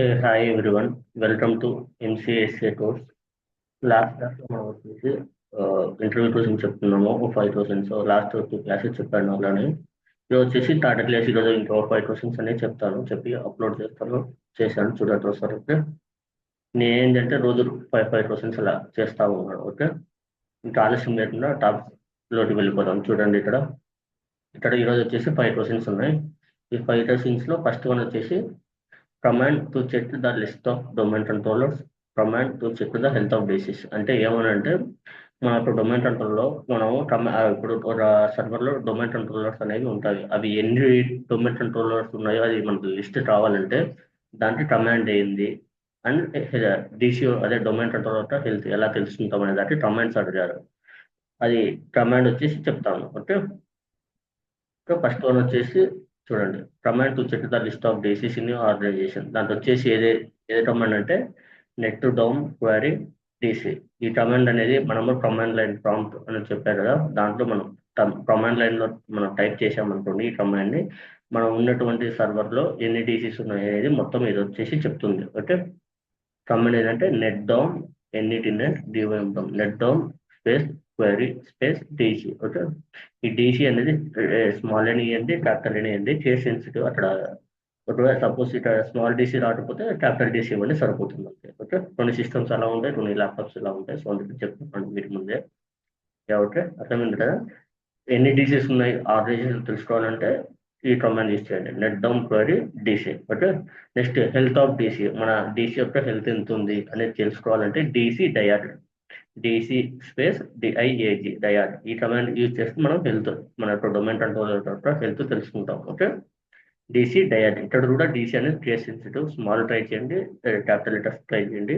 Hey, hi everyone. Welcome to MCSA course. Last class లో మనం వచ్చేసి ఇంటర్వ్యూ కోసం చెప్తున్నాము 5 క్వశ్చన్స్. సో లాస్ట్ 2 క్లాసెస్ చెప్పాను అలానే ఇది వచ్చేసి థర్డ్ క్లాస్ ఈరోజు ఇంకో 5 క్వశ్చన్స్ అనేది చెప్తాను చెప్పి అప్లోడ్ చేశాను చూడండి ఒకసారి. ఓకే, నేను ఏంటంటే రోజు ఫైవ్ ఫైవ్ క్వశ్చన్స్ అలా చేస్తా ఉన్నాను. ఓకే, ఇంకా ఆలస్యం లేకుండా టాప్ లోకి వెళ్ళిపోతాం. చూడండి ఇక్కడ ఇక్కడ ఈరోజు వచ్చేసి 5 క్వశ్చన్స్ ఉన్నాయి. ఈ 5 క్వశ్చన్స్ లో ఫస్ట్ వన్ వచ్చేసి command to check the list of domain controllers, command to check the health of DCs. అంటే ఏమనంటే మనకు డొమైన్ కంట్రోల్లో మనము ఇప్పుడు సర్వర్లో డొమైన్ కంట్రోలర్స్ అనేవి ఉంటాయి. అవి ఎన్ని డొమైన్ కంట్రోలర్స్ ఉన్నాయో అది మనకు లిస్ట్ కావాలంటే దానికి కమాండ్ అయింది. అండ్ డిసి అదే డొమైన్ కంట్రోలర్ హెల్త్ ఎలా తెలుసుకుంటాం అనే దానికి కమాండ్స్ అడిగారు. అది కమాండ్ వచ్చేసి చెప్తాను. ఓకే, ఫస్ట్ వన్ వచ్చేసి చూడండి, command to check the list of DCs in organization. దాంట్లో వచ్చేసి ఏదే కమాండ్ అంటే నెట్ డౌన్ క్వరీ డిసి. ఈ కమాండ్ అనేది మనము కమాండ్ లైన్ ప్రాంప్ట్ అని చెప్పారు కదా, దాంట్లో మనం కమాండ్ లైన్ లో మనం టైప్ చేసామనుకోండి ఈ కమాండ్ ని, మనం ఉన్నటువంటి సర్వర్ లో ఎన్ని డిసీస్ ఉన్నాయి అనేది మొత్తం ఇది వచ్చేసి చెప్తుంది. ఓకే, కమాండ్ ఏంటంటే net down net net down space query space DC. Okay, ఈ డిసి అనేది స్మాల్ అని ఇవ్వండి, క్యాపిటల్ అని ఇవ్వండి, కేస్ సెన్సిటివ్. అక్కడ ఒకవేళ సపోజ్ ఇక్కడ స్మాల్ డిసి రాకపోతే క్యాపిటల్ డిసి ఇవ్వండి సరిపోతుంది అంతే. ఓకే, కొన్ని సిస్టమ్స్ అలా ఉంటాయి, కొన్ని ల్యాప్టాప్స్ ఇలా ఉంటాయి. సో అందుకు చెప్తున్నాను వీటి ముందే. ఓకే, అర్థమైంది కదా. ఎన్ని డిసీస్ ఉన్నాయి ఆర్గనైజేషన్ తెలుసుకోవాలంటే ఈ కమాండ్ యూస్ చేయండి, netdom query DC. Okay, next health of DC. మన డిసి యొక్క హెల్త్ ఎంత ఉంది అనేది తెలుసుకోవాలంటే DC diag, DC space D I A G diag. ఈ కమాండ్ యూజ్ చేస్తే మనం హెల్త్ మన యొక్క డొమైన్ కంట్రోలర్ యొక్క హెల్త్ తెలుసుకుంటాం. Okay, DC diag. ఇక్కడ కూడా డిసి అనేది కేస్ సెన్సిటివ్, స్మాల్ ట్రై చేయండి, క్యాపిటల్ లెటర్స్ ట్రై చేయండి.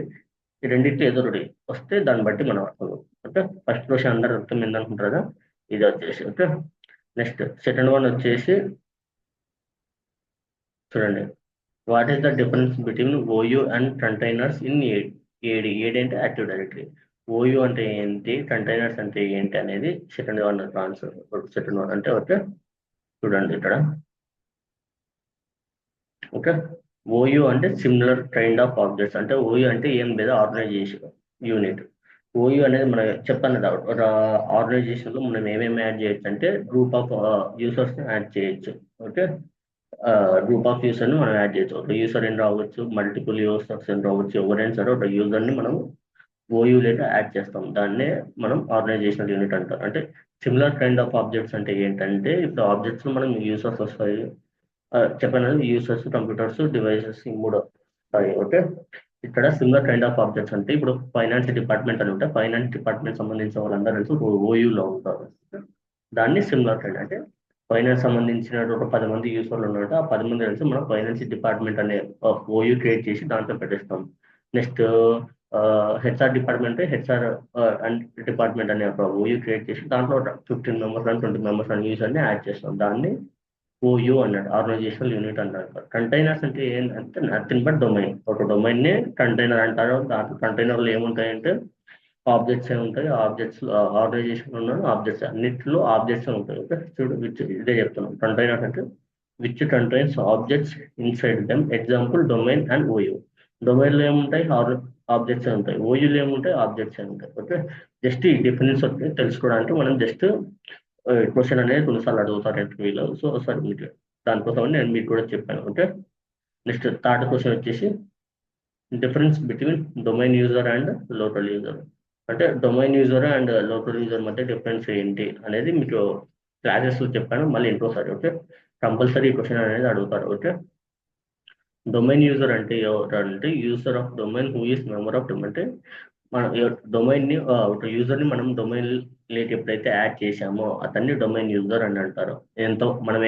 ఈ రెండింటి ఎదురుడి వస్తే దాన్ని బట్టి మనం అర్థం. ఓకే, ఫస్ట్ క్వశ్చన్ అందరూ అర్థం ఏందనుకుంటారా, ఇది వచ్చేసి. ఓకే, నెక్స్ట్ సెకండ్ వన్ వచ్చేసి చూడండి, what is the difference between OU and containers in AD. AD అంటే యాక్టివ్ డైరెక్టరీ, ఓయూ అంటే ఏంటి, కంటైనర్స్ అంటే ఏంటి అనేది second one answer. Second one అంటే ఓకే, చూడండి ఇక్కడ. ఓకే, ఓయూ అంటే సిమిలర్ కైండ్ ఆఫ్ ఆబ్జెక్ట్స్. అంటే ఓయూ అంటే ఏం లేదా ఆర్గనైజేషన్ యూనిట్. ఓయూ అనేది మనం చెప్పాను కదా, ఒక ఆర్గనైజేషన్ లో మనం ఏమేమి యాడ్ చేయొచ్చు అంటే గ్రూప్ ఆఫ్ యూజర్స్ ని యాడ్ చేయొచ్చు. ఓకే, గ్రూప్ ఆఫ్ యూజర్ ని మనం యాడ్ చేయొచ్చు. ఒక యూజర్ అని రావచ్చు, మల్టిపుల్ యూజర్స్ అని రావచ్చు, ఎవరైనా సరే ఒక యూజర్ ని మనం ఓయూ లేదా యాడ్ చేస్తాం. దాన్నే మనం ఆర్గనైజేషనల్ యూనిట్ అంటారు. అంటే సిమిలర్ కైండ్ ఆఫ్ ఆబ్జెక్ట్స్ అంటే ఏంటంటే ఇప్పుడు ఆబ్జెక్ట్స్ లో మనం యూజర్స్ వస్తాయి, చెప్పాను యూజర్స్, కంప్యూటర్స్, డివైసెస్, ఈ మూడు వస్తాయి. ఓకే, ఇక్కడ సిమిలర్ కైండ్ ఆఫ్ ఆబ్జెక్ట్స్ అంటే ఇప్పుడు ఫైనాన్స్ డిపార్ట్మెంట్ అని ఉంటే ఫైనాన్స్ డిపార్ట్మెంట్ సంబంధించిన వాళ్ళందరూ ఓయూలో ఉంటారు. దాన్ని సిమిలర్ కైండ్ అంటే ఫైనాన్స్ సంబంధించిన ఒక 10 మంది యూజర్లు ఉన్నట్టు ఆ 10 మంది కలిసి మనం ఫైనాన్స్ డిపార్ట్మెంట్ అనే ఓయూ క్రియేట్ చేసి దాంట్లో పెట్టేస్తాం. Next HR department, HR and department అనే ఒక ఓయూ క్రియేట్ చేసి దాంట్లో 15 మెంబర్స్ అని 20 మెంబర్స్ అని యూజర్ని యాడ్ చేస్తాం. దాన్ని ఓయూ అన్నాడు, ఆర్గనైజేషనల్ యూనిట్ అంటారు. కంటైనర్స్ అంటే ఏంటంటే నథింగ్ బట్ డొమైన్. ఒక డొమైన్ ని కంటైనర్ అంటారు. దాంట్లో కంటైనర్లు ఏముంటాయంటే ఆబ్జెక్ట్స్ ఏ ఉంటాయి. ఆబ్జెక్ట్స్ ఆర్గనైజేషన్ ఉన్న ఆబ్జెక్ట్స్ అన్నిటిలో ఆబ్జెక్ట్స్ ఉంటాయి. ఓకే, చూడు ఇదే చెప్తున్నాం. కంటైనర్స్ అంటే which contains objects inside them, example domain and OU. Domain లో ఏముంటాయి ఆబ్జెక్ట్స్ ఉంటాయి, ఓయూలో ఏముంటాయి ఆబ్జెక్ట్స్ ఉంటాయి. ఓకే, జస్ట్ ఈ డిఫరెన్స్ తెలుసుకోవడానికి మనం జస్ట్ క్వశ్చన్ అనేది కొన్నిసార్లు అడుగుతారు ఇంటర్వ్యూలో. సో ఒకసారి మీకు దానికోసం నేను మీకు కూడా చెప్పాను. ఓకే, నెక్స్ట్ థర్డ్ క్వశ్చన్ వచ్చేసి difference between domain user and local user. అంటే domain user and local user మధ్య డిఫరెన్స్ ఏంటి అనేది మీకు క్లాసెస్ లో చెప్పాను, మళ్ళీ ఇంకోసారి. ఓకే, కంపల్సరీ క్వశ్చన్ అనేది అడుగుతారు. ఓకే, డొమైన్ యూజర్ అంటే ఎవరంటే user of domain who is member of domain. అంటే మన డొమైన్ ని ఒక యూజర్ ని మనం డొమైన్ లేకి ఎప్పుడైతే యాడ్ చేసామో అతన్ని డొమైన్ యూజర్ అని అంటారు. ఎంతో మనం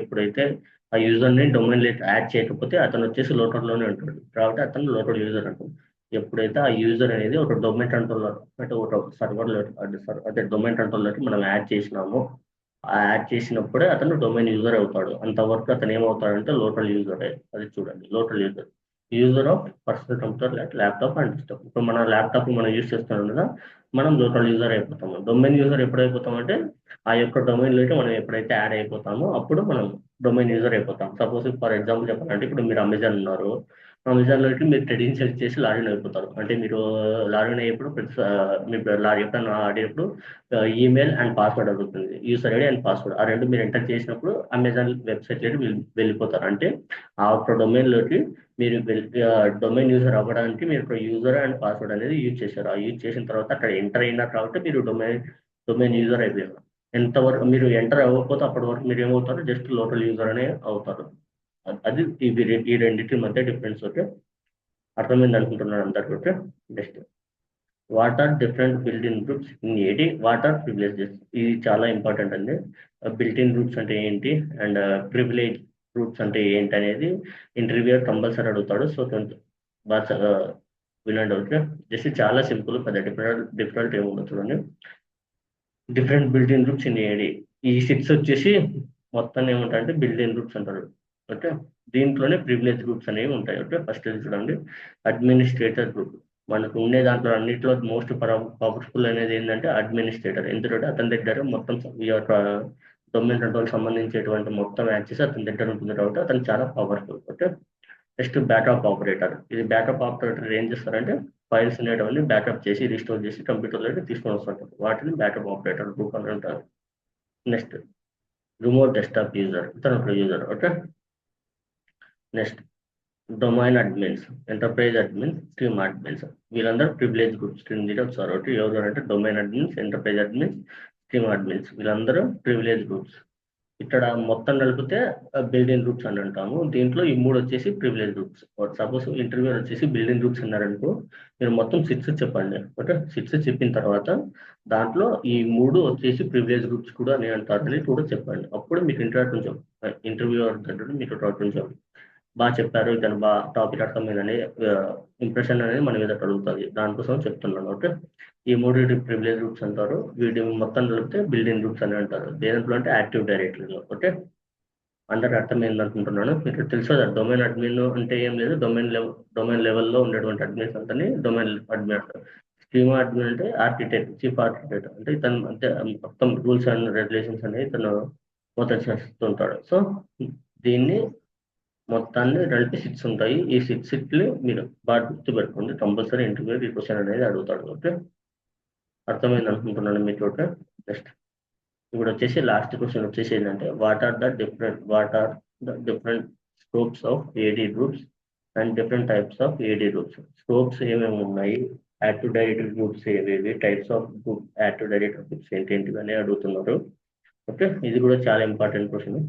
ఎప్పుడైతే ఆ యూజర్ ని డొమైన్ లేకి యాడ్ చేయకపోతే అతను వచ్చేసి లోకల్ లోనే ఉంటాడు, కాబట్టి అతను లోకల్ యూజర్ అంటాం. ఎప్పుడైతే ఆ యూజర్ అనేది ఒక డొమైన్ కంట్రోలర్ అంటే ఒక సర్వర్ లో అదే డొమైన్ కంట్రోలర్ మనం యాడ్ చేసినామో ఆ యాడ్ చేసినప్పుడే అతను డొమైన్ యూజర్ అవుతాడు. అంతవరకు అతను ఏమవుతాడంటే లోకల్ యూజరే. అది చూడండి, local user, user of personal computer like laptop and desktop. ఇప్పుడు మన ల్యాప్టాప్ మనం యూజ్ చేస్తున్నాం కదా, మనం లోకల్ యూజర్ అయిపోతాము. డొమైన్ యూజర్ ఎప్పుడు అయిపోతామంటే ఆ యొక్క డొమైన్ లోకి మనం ఎప్పుడైతే యాడ్ అయిపోతామో అప్పుడు మనం డొమైన్ యూజర్ అయిపోతాం. సపోజ్ ఫర్ ఎగ్జాంపుల్ చెప్పాలంటే ఇప్పుడు మీరు అమెజాన్ ఉన్నారు, అమెజాన్లోకి మీరు ట్రెడింగ్ సెలెక్ట్ చేసి లాగిన్ అయిపోతారు. అంటే మీరు లాగిన్ అయ్యేప్పుడు మీరు ఎప్పుడైనా ఆడేటప్పుడు ఈమెయిల్ అండ్ పాస్వర్డ్ అడుగుతుంది, యూసర్ ఐడి అండ్ పాస్వర్డ్. ఆ రెండు మీరు ఎంటర్ చేసినప్పుడు అమెజాన్ వెబ్సైట్లోకి వెళ్ళిపోతారు. అంటే ఆ ఒక్క డొమైన్లోకి మీరు డొమైన్ యూజర్ అవ్వడానికి మీరు యూజర్ అండ్ పాస్వర్డ్ అనేది యూజ్ చేశారు. ఆ యూజ్ చేసిన తర్వాత అక్కడ ఎంటర్ అయినారు కాబట్టి మీరు డొమైన్ యూజర్ అయిపోయారు. ఎంతవరకు మీరు ఎంటర్ అవ్వకపోతే అప్పటి వరకు మీరు ఏమవుతారు, జస్ట్ లోకల్ యూజర్ అనే అవుతారు. అది ఈ రెండింటి మధ్య డిఫరెన్స్. ఓకే, అర్థమైంది అనుకుంటున్నాను అందరికి. Okay, next what are different built in groups in AD, what are privileges. ఇది చాలా ఇంపార్టెంట్ అండి. బిల్ట్ ఇన్ గ్రూప్స్ అంటే ఏంటి అండ్ ప్రివిలేజ్ గ్రూప్స్ అంటే ఏంటి అనేది ఇంటర్వ్యూ కంపల్సరీ అడుగుతాడు. సో కొంచెం బాగా వినండి. ఓకే, జస్ట్ చాలా సింపుల్, పెద్ద డిఫరెంట్ ఏముండదు చూడండి. Different built-in groups in AD. ఈ సిక్స్ వచ్చేసి మొత్తం ఏముంటాయంటే బిల్ట్-ఇన్ గ్రూప్స్ అంటారు. ఓకే, దీంట్లోనే ప్రివిలేజ్ గ్రూప్స్ అనేవి ఉంటాయి. ఓకే, ఫస్ట్ చూడండి, అడ్మినిస్ట్రేటర్ గ్రూప్. మనకు ఉండే దాంట్లో అన్నింటిలో మోస్ట్ పవర్ఫుల్ అనేది ఏంటంటే అడ్మినిస్ట్రేటర్. ఎందుకంటే అతని దగ్గర మొత్తం ఈ యొక్క డొమైన్ కంట్రోల్ సంబంధించేటువంటి మొత్తం యాక్సెస్ అతని దగ్గర ఉంటుంది కాబట్టి అతను చాలా powerful. Okay, next backup operator. ఇది బ్యాకప్ ఆపరేటర్ ఏం చేస్తారంటే ఫైల్స్ అనేటువంటి బ్యాకప్ చేసి రిస్టోర్ చేసి కంప్యూటర్లోకి తీసుకొని వస్తుంటారు. వాటిని బ్యాకప్ ఆపరేటర్ గ్రూప్ అని అంటారు. నెక్స్ట్ రిమోట్ డెస్క్టాప్ యూజర్, ఇతను ఒక user. Okay, next domain admins, enterprise admins, stream admins. వీళ్ళందరూ ప్రివిలేజ్ గ్రూప్స్ కింద వస్తారు. ఓకే, ఎవరు అంటే domain admins, enterprise admins, stream admins. వీళ్ళందరూ ప్రివిలేజ్ గ్రూప్స్. ఇక్కడ మొత్తం కలిపితే బిల్డింగ్ గ్రూప్స్ అని అంటాము. దీంట్లో ఈ మూడు వచ్చేసి ప్రివిలేజ్ గ్రూప్స్. సపోజ్ ఇంటర్వ్యూ వచ్చేసి బిల్డింగ్ గ్రూప్స్ అన్నారనుకో, మీరు మొత్తం సిక్స్ చెప్పండి. ఓకే, సిక్స్ చెప్పిన తర్వాత దాంట్లో ఈ మూడు వచ్చేసి ప్రివిలేజ్ గ్రూప్స్ కూడా అని అంటారు అని కూడా చెప్పండి. అప్పుడు మీకు కొంచెం ఇంటర్వ్యూ అంటే మీకు కొంచెం బాగా చెప్పారు, ఇతను బాగా టాపిక్ అర్థమైందని ఇంప్రెషన్ అనేది మన మీద కలుగుతుంది. దానికోసం చెప్తున్నాను. ఓకే, ఈ మూడు ప్రివిలేజ్ గ్రూప్స్ అంటారు. వీటి మొత్తం కలిపితే బిల్డింగ్ గ్రూప్స్ అని అంటారు. దేంట్లో అంటే యాక్టివ్ డైరెక్టరీలో. ఓకే, అందరికి అర్థమైంది అనుకుంటున్నాను. మీకు తెలుసు కదా, డొమైన్ అడ్మిన్ అంటే ఏం లేదు, డొమైన్ లెవెల్లో ఉండేటువంటి అడ్మిన్స్ అంతని డొమైన్ అడ్మిన్ అంటారు. స్కీమా అడ్మిన్ అంటే ఆర్కిటెక్ట్, చీఫ్ ఆర్కిటెక్ట్. అంటే ఇతను అంటే మొత్తం రూల్స్ అండ్ రెగ్యులేషన్స్ అనేది ఇతను మొత్తం చేస్తుంటాడు. సో దీన్ని మొత్తాన్ని కలిపి సిక్స్ ఉంటాయి. ఈ సిక్స్లు మీరు బాగా గుర్తు పెట్టుకోండి. కంపల్సరీ ఇంటర్వ్యూ ఈ క్వశ్చన్ అనేది అడుగుతాడు. ఓకే, అర్థమైంది అనుకుంటున్నాను మీకు. ఓకే, నెక్స్ట్ ఇప్పుడు వచ్చేసి లాస్ట్ క్వశ్చన్ వచ్చేసి ఏంటంటే what are the different scopes of AD groups and different types of AD groups. Scopes ఏమేమి ఉన్నాయి, యాక్టివ్ డైరెక్టరీ గ్రూప్స్ ఏవేవి, types of group active directory groups ఏంటి అని అడుగుతున్నారు. ఓకే, ఇది కూడా చాలా ఇంపార్టెంట్ క్వశ్చన్.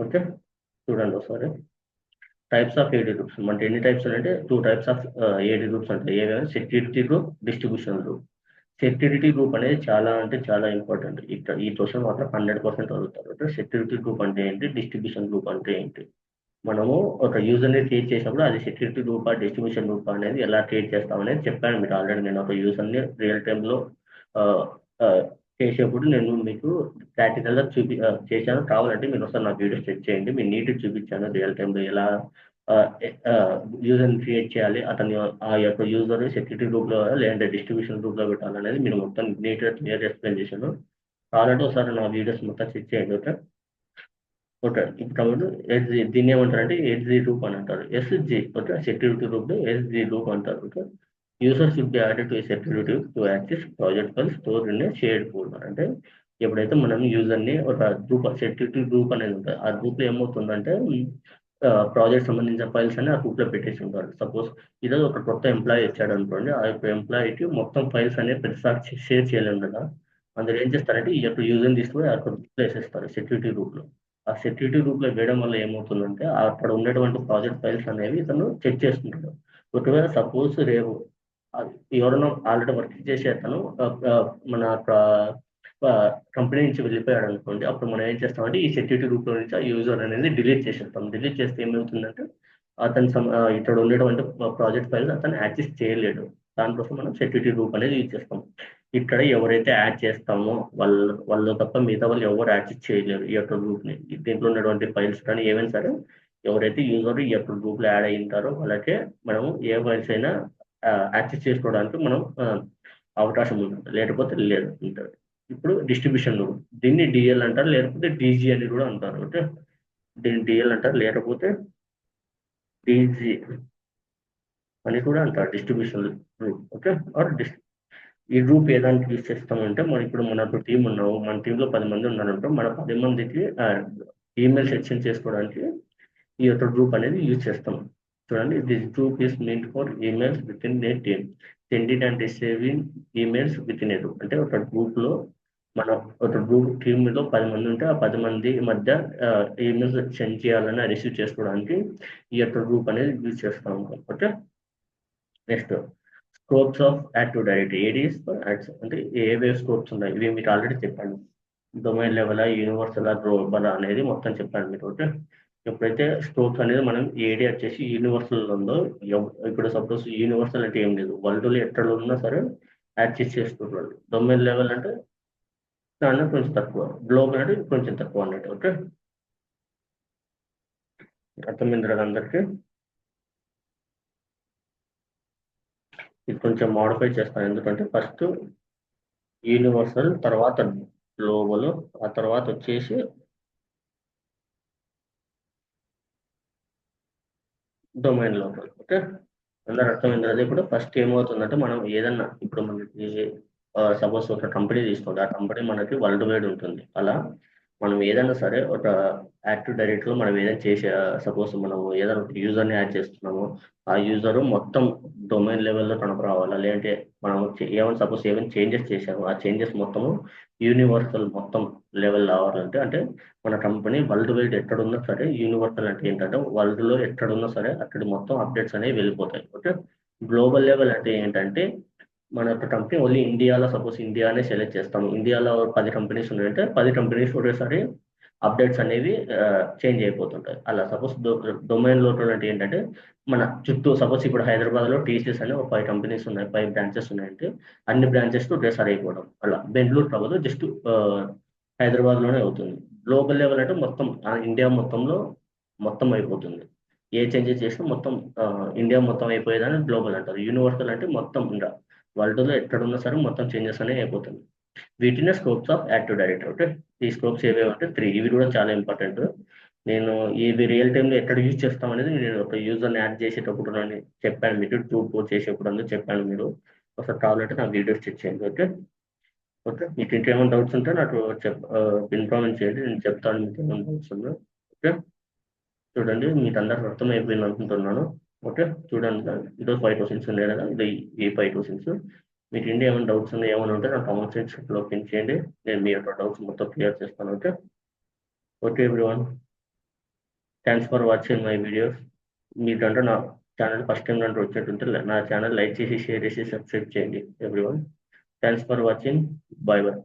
ఓకే, చూడండి ఒకసారి. టైప్స్ ఆఫ్ ఏడి గ్రూప్స్ అంటే ఎన్ని టైప్స్ అంటే two types of AD groups అంటే ఏవేవి, security group, distribution group. Security group అనేది చాలా అంటే చాలా ఇంపార్టెంట్. ఇక్కడ ఈ క్వశ్చన్ మాత్రం 100% అడుగుతారు. అంటే సెక్యూరిటీ గ్రూప్ అంటే ఏంటి, డిస్ట్రిబ్యూషన్ గ్రూప్ అంటే ఏంటి. మనము ఒక యూజర్ని క్రియేట్ చేసినప్పుడు అది సెక్యూరిటీ గ్రూప్ డిస్ట్రిబ్యూషన్ గ్రూప్ అనేది ఎలా క్రియేట్ చేస్తాం అనేది చెప్పాను మీరు ఆల్రెడీ. నేను ఒక యూజర్ని రియల్ టైంలో చేసేప్పుడు నేను మీకు ప్రాక్టికల్గా చేశాను. కావాలంటే మీరు ఒకసారి నా వీడియోస్ చెక్ చేయండి. మీ నీట్గా చూపించాను రియల్ టైంలో ఎలా యూజర్ని క్రియేట్ చేయాలి, అతని ఆ యొక్క యూజర్ సెక్యూరిటీ గ్రూప్లో లేదంటే డిస్ట్రిబ్యూషన్ గ్రూప్లో పెట్టాలనేది మీరు మొత్తం నీట్గా క్లియర్ ఎక్స్ప్లెయిన్ చేశాను. కావాలంటే ఒకసారి నా వీడియోస్ మొత్తం చెక్ చేయండి. ఓకే, ఓకే, ఇప్పుడు దీన్ని ఏమంటారంటే ఎస్జీ గ్రూప్ అని అంటారు. SG okay, security group SG group అంటారు. Okay, user should be added to security to access project file store in shared folder. అంటే ఎప్పుడైతే మనం యూజర్ని ఒక గ్రూప్ సెక్యూరిటీ గ్రూప్ అనేది ఉంటుంది, ఆ గ్రూప్లో ఏమవుతుందంటే ప్రాజెక్ట్ సంబంధించిన ఫైల్స్ అని ఆ గ్రూప్లో పెట్టేసి ఉంటారు. సపోజ్ ఇదే ఒక కొత్త ఎంప్లాయీ వచ్చాడు అనుకోండి, ఆ యొక్క ఎంప్లాయీకి మొత్తం ఫైల్స్ అనేది ప్రతిసారి షేర్ చేయలేము కదా. అందులో ఏం చేస్తారంటే ఈ యొక్క యూజర్ని తీసుకుని ఆ గ్రూప్లో వేసేస్తారు సెక్యూరిటీ గ్రూప్లో. ఆ సెక్యూరిటీ గ్రూప్లో వేయడం వల్ల ఏమవుతుందంటే అక్కడ ఉన్నటువంటి ప్రాజెక్ట్ ఫైల్స్ అనేవి ఇతను చెక్ చేసుకుంటాడు. ఒకవేళ సపోజ్ రేపు ఎవరైనా ఆల్రెడీ వర్క్ చేసే అతను మన కంపెనీ నుంచి వెళ్ళిపోయాడు అనుకోండి, అప్పుడు మనం ఏం చేస్తామంటే ఈ సెక్యూరిటీ గ్రూప్ లో నుంచి ఆ యూజర్ అనేది డిలీట్ చేసేస్తాం. డిలీట్ చేస్తే ఏమవుతుందంటే అతను ఇక్కడ ఉండేటువంటి ప్రాజెక్ట్ ఫైల్ అతను యాక్సెస్ చేయలేడు. దానికోసం మనం సెక్యూరిటీ గ్రూప్ అనేది యూజ్ చేస్తాం. ఇక్కడ ఎవరైతే యాడ్ చేస్తామో వాళ్ళు తప్ప మిగతా వాళ్ళు ఎవరు యాక్సెస్ చేయలేరు ఈ యొక్క గ్రూప్ ని. దీంట్లో ఉన్నటువంటి ఫైల్స్ కానీ ఏమైనా సరే ఎవరైతే యూజర్ ఈ యొక్క గ్రూప్ లో యాడ్ అయింటారో వాళ్ళకే మనము ఏ ఫైల్స్ అయినా యాక్సెస్ చేసుకోవడానికి మనం అవకాశం ఉంటుంది, లేకపోతే లేదు ఉంటుంది. ఇప్పుడు డిస్ట్రిబ్యూషన్ గ్రూప్, దీన్ని డిఎల్ అంటారు, లేకపోతే డీజీ అని కూడా అంటారు. ఓకే, దీన్ని డిఎల్ అంటారు, లేకపోతే డీజీ అని కూడా అంటారు డిస్ట్రిబ్యూషన్ గ్రూప్. ఓకే, ఆర్ ఈ గ్రూప్ ఏదానికి యూజ్ చేస్తామంటే మనం ఇప్పుడు మనకు టీం ఉన్నాము, మన టీంలో 10 మంది ఉన్నారంటే మన 10 మందికి ఈమెయిల్స్ ఎక్స్చేంజ్ చేసుకోవడానికి ఈ యొక్క గ్రూప్ అనేది యూజ్ చేస్తాం. చూడండి, this group is mean for emails with in a team, sending and receiving emails with in a group. అంటే ఒక గ్రూప్ లో మన ఒక గ్రూప్ టీమ్ లో 10 మంది ఉంటే ఆ 10 మంది మధ్య ఈమెయిల్స్ సెండ్ చేయాలని రిసీవ్ చేసుకోవడానికి ఈ యొక్క గ్రూప్ అనేది యూజ్ చేస్తూ ఉంటాం. Okay, next scopes of active directory. Aedes అంటే ఏవే స్కోప్స్ ఉన్నాయి ఇవి మీకు ఆల్రెడీ చెప్పాను. డొమైన్ లెవెల్, యూనివర్సల్, గ్లోబల్ అనేది మొత్తం చెప్పాను మీకు. ఓకే, ఎప్పుడైతే స్కోప్స్ అనేది మనం ఏడి వచ్చేసి యూనివర్సల్ ఉందో, ఇప్పుడు సపోజ్ యూనివర్సల్ అంటే ఏం లేదు, వరల్డ్లో ఎక్కడ ఉన్నా సరే యాక్సెస్ చేసుకుంటారు. డొమైన్ లెవెల్ అంటే దానిలో కొంచెం తక్కువ, గ్లోబల్ అంటే కొంచెం తక్కువ అన్నట్టు. ఓకే, అర్థమైంది కదా అందరికీ? ఇది కొంచెం మోడిఫై చేస్తాను, ఎందుకంటే ఫస్ట్ యూనివర్సల్, తర్వాత గ్లోబల్, ఆ తర్వాత వచ్చేసి డొమైన్ లోపల. ఓకే, అందరూ అర్థమైంది కదా? ఇప్పుడు ఫస్ట్ ఏమవుతుందంటే మనం ఏదన్నా ఇప్పుడు మనకి సపోజ్ ఒక కంపెనీ తీసుకోండి, ఆ కంపెనీ మనకి వరల్డ్ వైడ్ ఉంటుంది. అలా మనం ఏదైనా సరే ఒక యాక్టివ్ డైరెక్టరీలో మనం ఏదైనా చేసే, సపోజ్ మనం ఏదైనా ఒక యూజర్ని యాడ్ చేస్తున్నాము, ఆ యూజర్ మొత్తం డొమైన్ లెవెల్లో కనుక రావాలా, లేదంటే మనం ఏమైనా సపోజ్ ఏమైనా చేంజెస్ చేసాము, ఆ చేంజెస్ మొత్తము యూనివర్సల్ మొత్తం లెవెల్ రావాలంటే, అంటే మన కంపెనీ వరల్డ్ వైడ్ ఎక్కడున్నా సరే, యూనివర్సల్ అంటే ఏంటంటే వరల్డ్ లో ఎక్కడున్నా సరే అక్కడ మొత్తం అప్డేట్స్ అనేవి వెళ్ళిపోతాయి. ఓకే, గ్లోబల్ లెవెల్ అంటే ఏంటంటే మన యొక్క కంపెనీ ఓన్లీ ఇండియాలో, సపోజ్ ఇండియానే సెలెక్ట్ చేస్తాము, ఇండియాలో 10 కంపెనీస్ ఉన్నాయంటే 10 కంపెనీస్ ఒకటేసారి అప్డేట్స్ అనేవి చేంజ్ అయిపోతుంటాయి. అలా సపోజ్ డొమైన్ లోకల్ అంటే ఏంటంటే మన చుట్టూ, సపోజ్ ఇప్పుడు హైదరాబాద్ లో టీసీఎస్ అని ఒక 5 కంపెనీస్ ఉన్నాయి, 5 బ్రాంచెస్ ఉన్నాయంటే అన్ని బ్రాంచెస్ ఒకటేసారి అయిపోవడం. అలా బెంగళూరు అవ్వదు, జస్ట్ హైదరాబాద్ లోనే అవుతుంది. గ్లోబల్ లెవెల్ అంటే మొత్తం ఇండియా మొత్తంలో మొత్తం అయిపోతుంది. ఏ చేంజెస్ చేసినా మొత్తం ఇండియా మొత్తం అయిపోయేదాన్ని గ్లోబల్ అంటారు. యూనివర్సల్ అంటే మొత్తం ఇంకా వరల్డ్ లో ఎక్కడున్నా సరే మొత్తం చేంజెస్ అనేవి అయిపోతుంది. వీటినే scopes of active directory. Okay, ఈ స్కోప్స్ ఏవేవంటే 3, ఇవి కూడా చాలా ఇంపార్టెంట్. నేను ఇవి రియల్ టైంలో ఎక్కడ యూజ్ చేస్తాం అనేది నేను ఒక యూజర్ని యాడ్ చేసేటప్పుడు నేను చెప్పాను, మీకు గ్రూప్ చేసేప్పుడు అందరూ చెప్పాను. మీరు ఒకసారి కావాలంటే నా వీడియోస్ చెక్ చేయండి. ఓకే, ఓకే, మీకు ఇంకేమైనా డౌట్స్ ఉంటే నాకు ఇన్ఫార్మ్ చేయండి, నేను చెప్తాను మీకు ఏమైనా డౌట్స్ ఉందో. ఓకే, చూడండి మీకు అందరికి అర్థమైపోయింది అనుకుంటున్నాను. ఓకే, చూడండి ఈరోజు 5 క్వశ్చన్స్ ఉన్నాయి కదా, ఇది ఈ 5 క్వశ్చన్స్. మీకు ఇండియా ఏమైనా డౌట్స్ ఉన్నాయి, ఏమైనా ఉంటే నా కామెంట్ సెక్షన్లో పిన్ చేయండి, నేను మీ యొక్క డౌట్స్ మొత్తం క్లియర్ చేస్తాను. Okay, okay everyone, thanks for watching my videos. మీకంటే నా ఛానల్ ఫస్ట్ టైం కంటే వచ్చేటుంటే నా ఛానల్ లైక్ చేసి, షేర్ చేసి, సబ్స్క్రైబ్ చేయండి everyone. Thanks for watching, bye bye.